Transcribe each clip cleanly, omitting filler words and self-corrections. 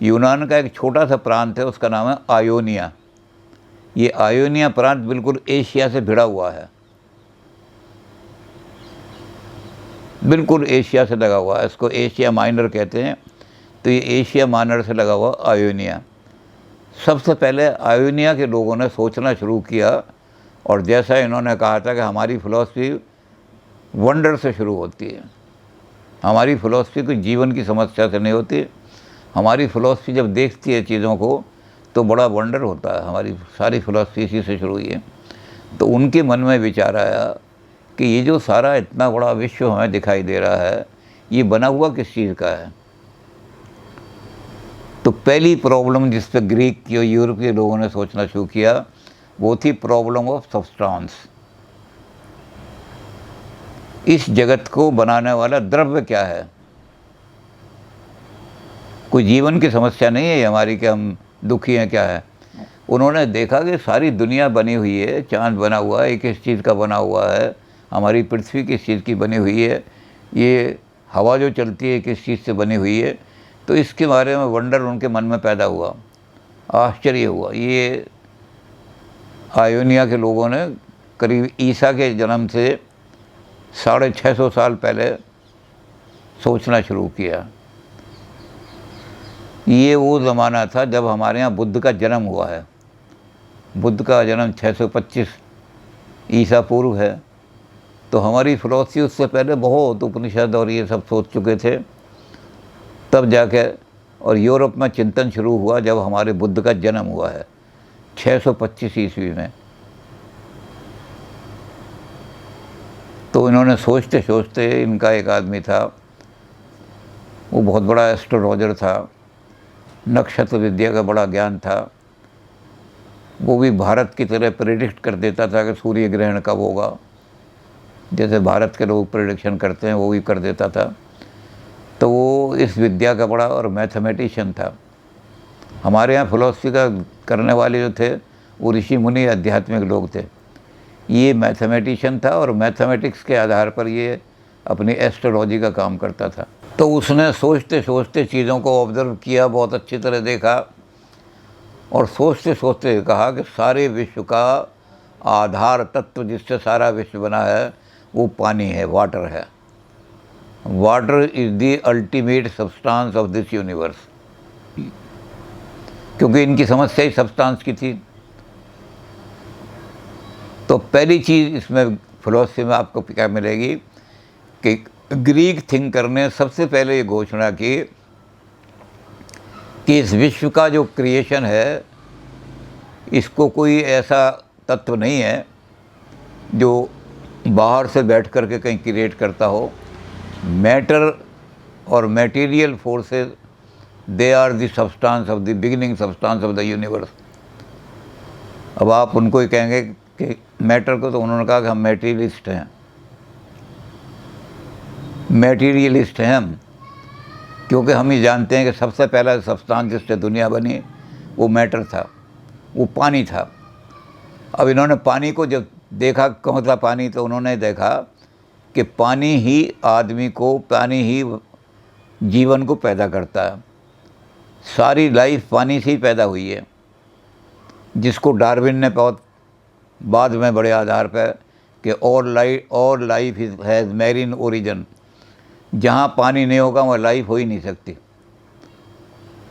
यूनान का एक छोटा सा प्रांत है, उसका नाम है आयोनिया। ये आयोनिया प्रांत बिल्कुल एशिया से भिड़ा हुआ है, बिल्कुल एशिया से लगा हुआ है। इसको एशिया माइनर कहते हैं। तो ये एशिया माइनर से लगा हुआ आयोनिया। सबसे पहले आयोनिया के लोगों ने सोचना शुरू किया, और जैसा इन्होंने कहा था कि हमारी फ़िलॉसफी वंडर से शुरू होती है, हमारी फ़िलॉसफी कोई जीवन की समस्या से नहीं होती। हमारी फ़िलॉसफी जब देखती है चीज़ों को तो बड़ा वंडर होता है। हमारी सारी फ़िलॉसफी इसी से शुरू हुई है। तो उनके मन में विचार आया कि ये जो सारा इतना बड़ा विश्व हमें दिखाई दे रहा है, ये बना हुआ किस चीज़ का है। तो पहली प्रॉब्लम जिस पे ग्रीक और यूरोप के लोगों ने सोचना शुरू किया वो थी प्रॉब्लम ऑफ सब्सटेंस। इस जगत को बनाने वाला द्रव्य क्या है। कोई जीवन की समस्या नहीं है हमारी कि हम दुखी हैं, क्या है। उन्होंने देखा कि सारी दुनिया बनी हुई है, चांद बना हुआ है, किस चीज़ का बना हुआ है, हमारी पृथ्वी किस चीज़ की बनी हुई है, ये हवा जो चलती है किस चीज़ से बनी हुई है। तो इसके बारे में वंडर उनके मन में पैदा हुआ, आश्चर्य हुआ। ये आयोनिया के लोगों ने करीब ईसा के जन्म से 650 साल पहले सोचना शुरू किया। ये वो ज़माना था जब हमारे यहाँ बुद्ध का जन्म हुआ है। बुद्ध का जन्म 625 ईसा पूर्व है। तो हमारी फ़िलॉसफी उससे पहले बहुत उपनिषद और ये सब सोच चुके थे, तब जाके और यूरोप में चिंतन शुरू हुआ जब हमारे बुद्ध का जन्म हुआ है 625 ईस्वी में। तो इन्होंने सोचते सोचते, इनका एक आदमी था, वो बहुत बड़ा एस्ट्रोलॉजर था, नक्षत्र विद्या का बड़ा ज्ञान था। वो भी भारत की तरह प्रेडिक्ट कर देता था कि सूर्य ग्रहण कब होगा, जैसे भारत के लोग प्रेडिक्शन करते हैं वो भी कर देता था। तो वो इस विद्या का बड़ा और मैथमेटिशियन था। हमारे यहाँ फिलॉसफी का करने वाले जो थे वो ऋषि मुनि आध्यात्मिक लोग थे। ये मैथमेटिशियन था और मैथमेटिक्स के आधार पर ये अपनी एस्ट्रोलॉजी का काम करता था। तो उसने सोचते सोचते चीज़ों को ऑब्ज़र्व किया, बहुत अच्छी तरह देखा, और सोचते सोचते कहा कि सारे विश्व का आधार तत्व जिससे सारा विश्व बना है वो पानी है, वाटर है। Water is the ultimate substance of this universe. क्योंकि इनकी समस्या ही सब्सटेंस की थी। तो पहली चीज़ इसमें फिलॉसफी में आपको क्या मिलेगी कि ग्रीक थिंकर ने सबसे पहले ये घोषणा की कि इस विश्व का जो क्रिएशन है इसको कोई ऐसा तत्व नहीं है जो बाहर से बैठ कर के कहीं क्रिएट करता हो। मैटर और material forces, they are the substance of the beginning substance of the universe. अब आप उनको ही कहेंगे कि मैटर को, तो उन्होंने कहा कि हम मटेरियलिस्ट हैं, मटेरियलिस्ट हैं हम, क्योंकि हम ही जानते हैं कि सबसे पहला सब्सटेंस जिससे दुनिया बनी वो मैटर था, वो पानी था। अब इन्होंने पानी को जब देखा कौन सा पानी, तो उन्होंने देखा कि पानी ही आदमी को, पानी ही जीवन को पैदा करता है। सारी लाइफ पानी से ही पैदा हुई है, जिसको डार्विन ने बहुत बाद में बड़े आधार पर कि और लाइफ हैज़ मैरीन ओरिजिन, जहाँ पानी नहीं होगा वहाँ लाइफ हो ही नहीं सकती।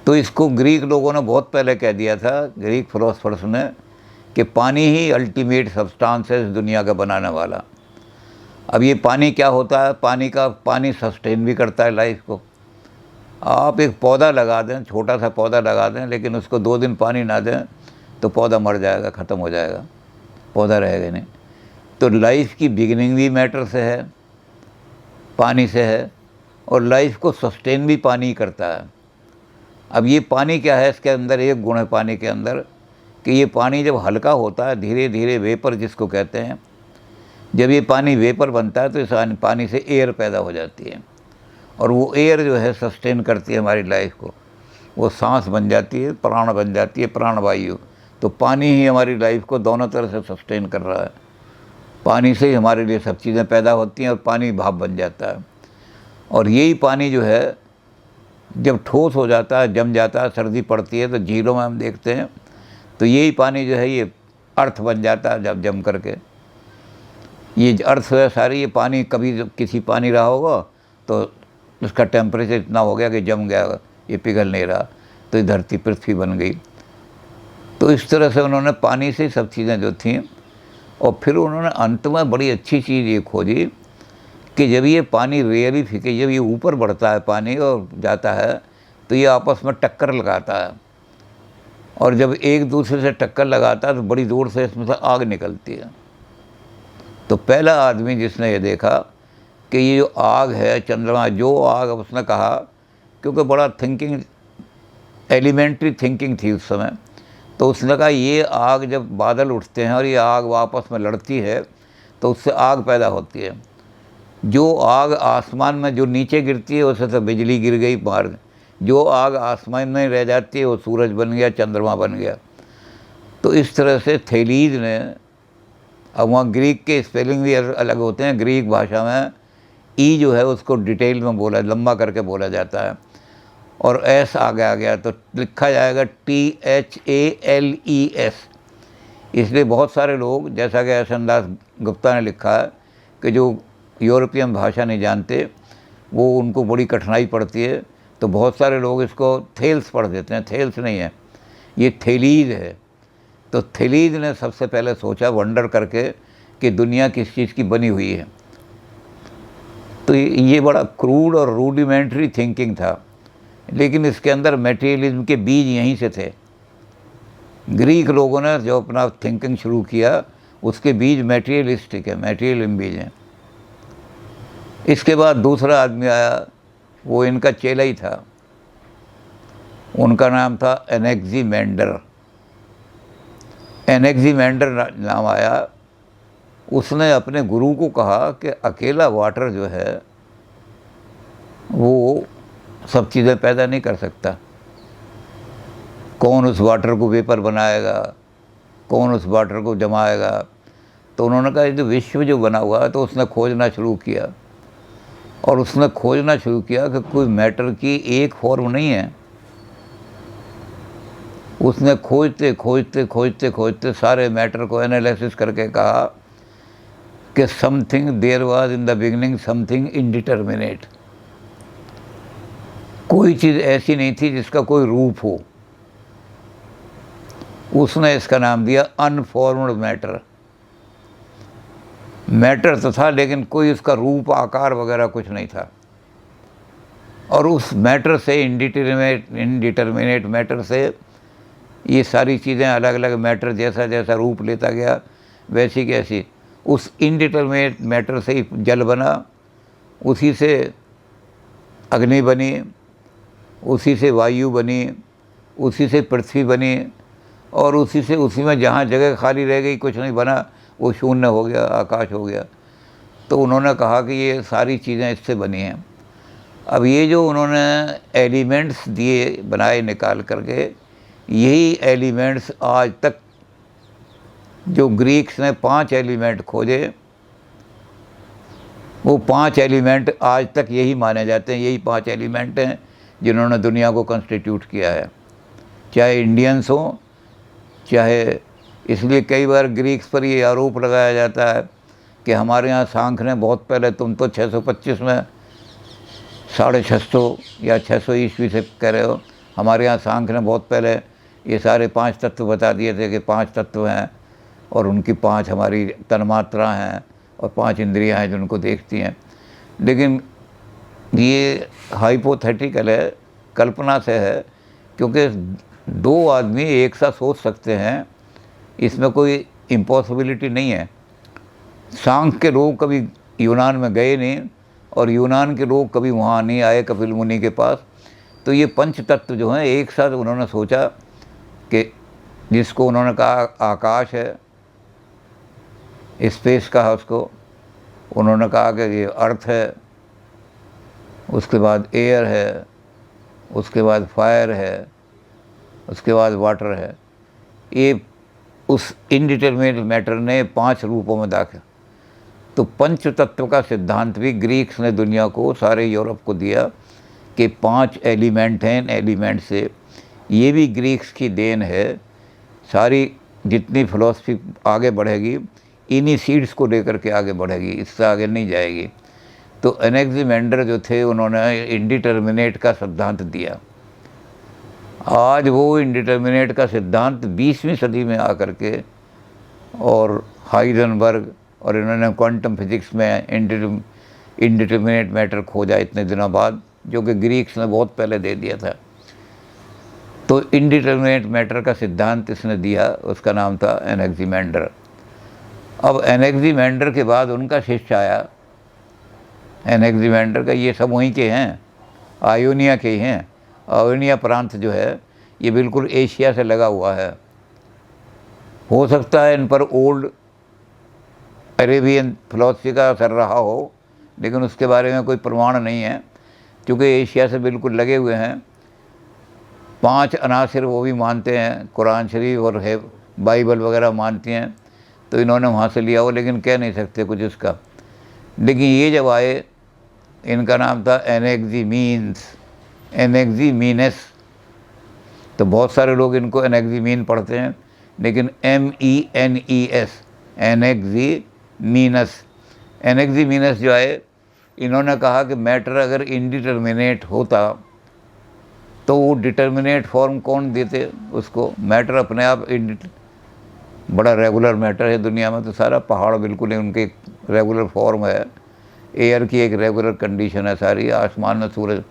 तो इसको ग्रीक लोगों ने बहुत पहले कह दिया था, ग्रीक फिलोसफर्स ने, कि पानी ही अल्टीमेट सब्सटेंस है इस दुनिया का बनाने वाला। अब ये पानी क्या होता है, पानी सस्टेन भी करता है लाइफ को। आप एक पौधा लगा दें, छोटा सा पौधा लगा दें, लेकिन उसको 2 दिन पानी ना दें तो पौधा मर जाएगा, ख़त्म हो जाएगा, पौधा रहेगा नहीं। तो लाइफ की बिगिनिंग भी मैटर से है, पानी से है, और लाइफ को सस्टेन भी पानी ही करता है। अब ये पानी क्या है, इसके अंदर एक गुण है पानी के अंदर कि ये पानी जब हल्का होता है, धीरे धीरे वेपर जिसको कहते हैं, जब ये पानी वेपर बनता है तो इस पानी से एयर पैदा हो जाती है, और वो एयर जो है सस्टेन करती है हमारी लाइफ को। वो सांस बन जाती है, प्राण बन जाती है, प्राणवायु। तो पानी ही हमारी लाइफ को दोनों तरह से सस्टेन कर रहा है। पानी से ही हमारे लिए सब चीज़ें पैदा होती हैं और पानी भाप बन जाता है। और यही पानी जो है जब ठोस हो जाता है, जम जाता है, सर्दी पड़ती है, तो झीलों में हम देखते हैं तो यही पानी जो है ये अर्थ बन जाता है जब जम करके। ये अर्थ है सारी, ये पानी कभी किसी पानी रहा होगा तो उसका टेम्परेचर इतना हो गया कि जम गया, ये पिघल नहीं रहा, तो ये धरती पृथ्वी बन गई। तो इस तरह से उन्होंने पानी से सब चीज़ें जो थीं, और फिर उन्होंने अंत में बड़ी अच्छी चीज़ ये खोजी कि जब ये पानी रेयरिफिके, जब ये ऊपर बढ़ता है पानी और जाता है तो ये आपस में टक्कर लगाता है, और जब एक दूसरे से टक्कर लगाता है तो बड़ी दूर से इसमें से आग निकलती है। तो पहला आदमी जिसने ये देखा कि ये जो आग है चंद्रमा, जो आग, उसने कहा, क्योंकि बड़ा थिंकिंग, एलिमेंट्री थिंकिंग थी उस समय, तो उसने कहा ये आग जब बादल उठते हैं और ये आग आपस में लड़ती है तो उससे आग पैदा होती है। जो आग आसमान में जो नीचे गिरती है उससे तो बिजली गिर गई बाहर, जो आग आसमान में रह जाती है वो सूरज बन गया, चंद्रमा बन गया। तो इस तरह से थेलीज ने, अब वहाँ ग्रीक के स्पेलिंग भी अलग होते हैं, ग्रीक भाषा में ई जो है उसको डिटेल में बोला, लंबा करके बोला जाता है, और एस आगे आ गया तो लिखा जाएगा THALES। इसलिए बहुत सारे लोग, जैसा कि एहसन दास गुप्ता ने लिखा है, कि जो यूरोपियन भाषा नहीं जानते वो, उनको बड़ी कठिनाई पड़ती है, तो बहुत सारे लोग इसको थेल्स पढ़ देते हैं। थेल्स नहीं है, ये थेलीज है। तो थेलीज ने सबसे पहले सोचा, वंडर करके, कि दुनिया किस चीज़ की बनी हुई है। तो ये बड़ा क्रूड और रूडिमेंट्री थिंकिंग था, लेकिन इसके अंदर मटेरियलिज्म के बीज यहीं से थे। ग्रीक लोगों ने जो अपना थिंकिंग शुरू किया उसके बीज मटेरियलिस्टिक है, मटेरियलिज्म बीज हैं। इसके बाद दूसरा आदमी आया, वो इनका चेला ही था, उनका नाम था एनेक्सीमेंडर। एनेक्सीमेंडर नाम आया। उसने अपने गुरु को कहा कि अकेला वाटर जो है वो सब चीज़ें पैदा नहीं कर सकता, कौन उस वाटर को वेपर बनाएगा, कौन उस वाटर को जमाएगा। तो उन्होंने कहा ये जो विश्व जो बना हुआ है, तो उसने खोजना शुरू किया, और उसने खोजना शुरू किया कि कोई मैटर की एक फॉर्म नहीं है। उसने खोजते खोजते खोजते खोजते सारे मैटर को एनालिसिस करके कहा कि something there was in the beginning something indeterminate. कोई चीज़ ऐसी नहीं थी जिसका कोई रूप हो। उसने इसका नाम दिया अनफॉर्म्ड मैटर। मैटर तो था लेकिन कोई उसका रूप, आकार वगैरह कुछ नहीं था, और उस मैटर से, इनडिटर्मिनेट मैटर से, ये सारी चीज़ें अलग अलग मैटर जैसा जैसा रूप लेता गया वैसी कैसी, उस इनडिटर्मिनेट मैटर से ही जल बना, उसी से अग्नि बनी, उसी से वायु बनी, उसी से पृथ्वी बनी, और उसी में जहाँ जगह खाली रह गई, कुछ नहीं बना, वो शून्य हो गया, आकाश हो गया। तो उन्होंने कहा कि ये सारी चीज़ें इससे बनी हैं। अब ये जो उन्होंने एलिमेंट्स दिए, बनाए निकाल करके, यही एलिमेंट्स आज तक, जो ग्रीक्स ने 5 एलिमेंट खोजे, वो 5 एलिमेंट आज तक यही माने जाते हैं, यही 5 एलिमेंट हैं जिन्होंने दुनिया को कंस्टिट्यूट किया है, चाहे इंडियंस हों, चाहे, इसलिए कई बार ग्रीक्स पर ये आरोप लगाया जाता है कि हमारे यहाँ सांख्य ने बहुत पहले, तुम तो 625 में 650 या 600 ईस्वी से कह रहे हो, हमारे यहाँ सांख्य ने बहुत पहले ये सारे 5 तत्व बता दिए थे कि 5 तत्व हैं, और उनकी 5 हमारी तन्मात्रा हैं, और 5 इंद्रियां हैं जो उनको देखती हैं। लेकिन ये हाइपोथेटिकल है, कल्पना से है, क्योंकि 2 आदमी एक साथ सोच सकते हैं, इसमें कोई इम्पॉसिबिलिटी नहीं है। सांख्य के लोग कभी यूनान में गए नहीं, और यूनान के लोग कभी वहाँ नहीं आए कपिल मुनि के पास। तो ये पंच तत्व जो हैं एक साथ उन्होंने सोचा कि, जिसको उन्होंने कहा आकाश है, स्पेस कहा उसको, उन्होंने कहा कि ये अर्थ है, उसके बाद एयर है, उसके बाद फायर है, उसके बाद वाटर है। ये उस इनडिटर्मिनेट मैटर ने 5 रूपों में दाखिल। तो पंच तत्व का सिद्धांत भी ग्रीक्स ने दुनिया को, सारे यूरोप को दिया के 5 एलिमेंट हैं। इन एलिमेंट से ये भी ग्रीक्स की देन है। सारी जितनी फिलॉसफी आगे बढ़ेगी इन्हीं सीड्स को लेकर के आगे बढ़ेगी, इससे आगे नहीं जाएगी। तो एनेक्सिमेंडर जो थे उन्होंने इंडिटर्मिनेट का सिद्धांत दिया। आज वो इंडिटर्मिनेट का सिद्धांत 20वीं सदी में आकर के और हाइजेनबर्ग और इन्होंने क्वांटम फिजिक्स में इंडिटर्मिनेट मैटर खोजा इतने दिनों बाद, जो कि ग्रीक्स ने बहुत पहले दे दिया था। तो इंडिटर्मिनेट मैटर का सिद्धांत इसने दिया, उसका नाम था एनेक्सिमेंडर। अब एनेक्सिमेंडर के बाद उनका शिष्य आया। एनेक्सिमेंडर का ये सब वहीं के हैं, आयोनिया के ही हैं। आयोनिया प्रांत जो है ये बिल्कुल एशिया से लगा हुआ है। हो सकता है इन पर ओल्ड अरेबियन फिलॉसफी का असर रहा हो, लेकिन उसके बारे में कोई प्रमाण नहीं है, क्योंकि एशिया से बिल्कुल लगे हुए हैं। 5 अनासिर वो भी मानते हैं, कुरान शरीफ और है बाइबल वगैरह मानती हैं, तो इन्होंने वहाँ से लिया हो, लेकिन कह नहीं सकते कुछ इसका। लेकिन ये जब आए, इनका नाम था एनेक्सिमीनस। तो बहुत सारे लोग इनको एनेक्सिमीन पढ़ते हैं, लेकिन MENES, एनेक्सिमीनस। एनेक्सिमीनस जो आए, इन्होंने कहा कि मैटर अगर इनडिटर्मिनेट होता तो वो डिटर्मिनेट फॉर्म कौन देते उसको। मैटर अपने आप बड़ा रेगुलर मैटर है दुनिया में, तो सारा पहाड़ बिल्कुल उनके रेगुलर फॉर्म है, एयर की एक रेगुलर कंडीशन है सारी, आसमान में सूरज।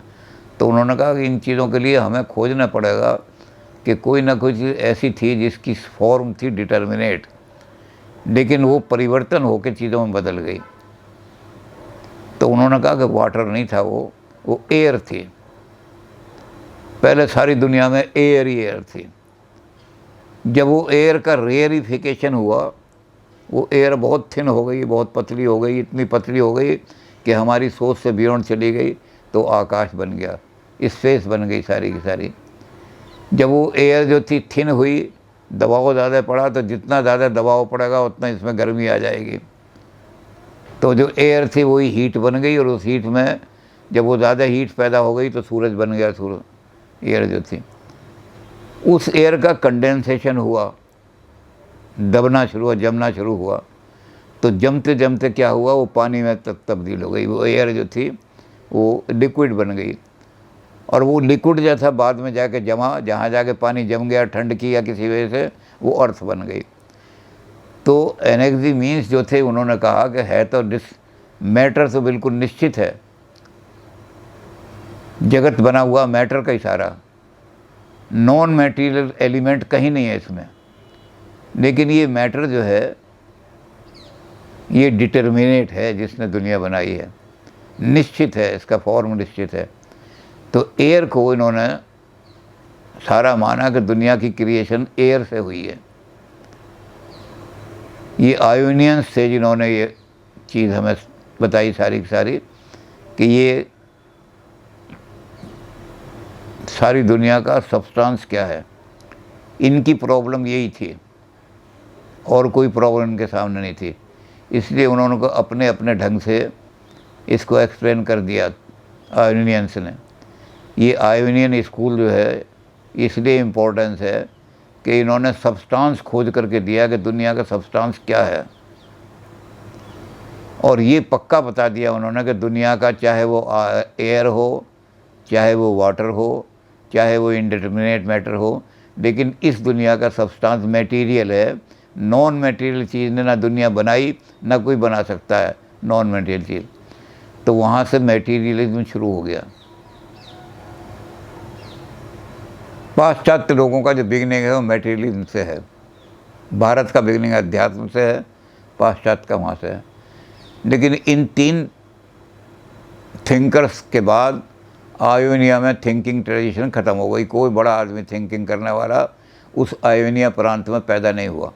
तो उन्होंने कहा कि इन चीज़ों के लिए हमें खोजना पड़ेगा कि कोई ना कोई चीज़ ऐसी थी जिसकी फॉर्म थी डिटर्मिनेट, लेकिन वो परिवर्तन होकर चीज़ों में बदल गई। तो उन्होंने कहा कि वाटर नहीं था, वो एयर थी। पहले सारी दुनिया में एयर ही एयर थी। जब वो एयर का रेयरिफिकेशन हुआ, वो एयर बहुत थिन हो गई, बहुत पतली हो गई, इतनी पतली हो गई कि हमारी सोच से बियॉन्ड चली गई, तो आकाश बन गया, स्पेस बन गई सारी की सारी। जब वो एयर जो थी थिन हुई, दबाव ज़्यादा पड़ा, तो जितना ज़्यादा दबाव पड़ेगा उतना इसमें गर्मी आ जाएगी। तो जो एयर थी वही हीट बन गई, और उस हीट में जब वो ज़्यादा हीट पैदा हो गई तो सूरज बन गया। सूरज एयर जो थी, उस एयर का कंडेंसेशन हुआ, दबना शुरू हुआ, जमना शुरू हुआ। तो जमते जमते क्या हुआ, वो पानी में तब्दील हो गई। वो एयर जो थी वो लिक्विड बन गई, और वो लिक्विड जो था बाद में जाके जमा, जहाँ जाके पानी जम गया ठंड की या किसी वजह से, वो अर्थ बन गई। तो एनेक्सिमीन्स जो थे उन्होंने कहा कि है तो मैटर तो बिल्कुल निश्चित है, जगत बना हुआ मैटर का ही सारा, नॉन मैटीरियल एलिमेंट कहीं नहीं है इसमें। लेकिन ये मैटर जो है ये डिटर्मिनेट है, जिसने दुनिया बनाई है, निश्चित है, इसका फॉर्म निश्चित है। तो एयर को इन्होंने सारा माना कि दुनिया की क्रिएशन एयर से हुई है। ये आयोनियंस थे जिन्होंने ये चीज़ हमें बताई सारी की सारी, कि ये सारी दुनिया का सब्सटेंस क्या है। इनकी प्रॉब्लम यही थी, और कोई प्रॉब्लम इनके सामने नहीं थी, इसलिए उन्होंने को अपने अपने ढंग से इसको एक्सप्लेन कर दिया आयोनियंस ने। ये आयोनियन स्कूल जो है इसलिए इम्पोर्टेंस है कि इन्होंने सब्सटेंस खोज करके दिया कि दुनिया का सब्सटेंस क्या है, और ये पक्का बता दिया उन्होंने कि दुनिया का चाहे वो एयर हो, चाहे वो वाटर हो, चाहे वो इंडिटर्मिनेट मैटर हो, लेकिन इस दुनिया का सब्सटेंस मटेरियल है। नॉन मटेरियल चीज़ ने ना दुनिया बनाई, ना कोई बना सकता है नॉन मटेरियल चीज़। तो वहाँ से मटेरियलिज्म शुरू हो गया। पाश्चात्य लोगों का जो बिगनिंग है वो मटेरियलिज्म से है, भारत का बिगनिंग अध्यात्म से है, पाश्चात्य का वहाँ से है। लेकिन इन 3 थिंकर्स के बाद आयोनिया में थिंकिंग ट्रेडिशन ख़त्म हो गई। कोई बड़ा आदमी थिंकिंग करने वाला उस आयोनिया प्रांत में पैदा नहीं हुआ।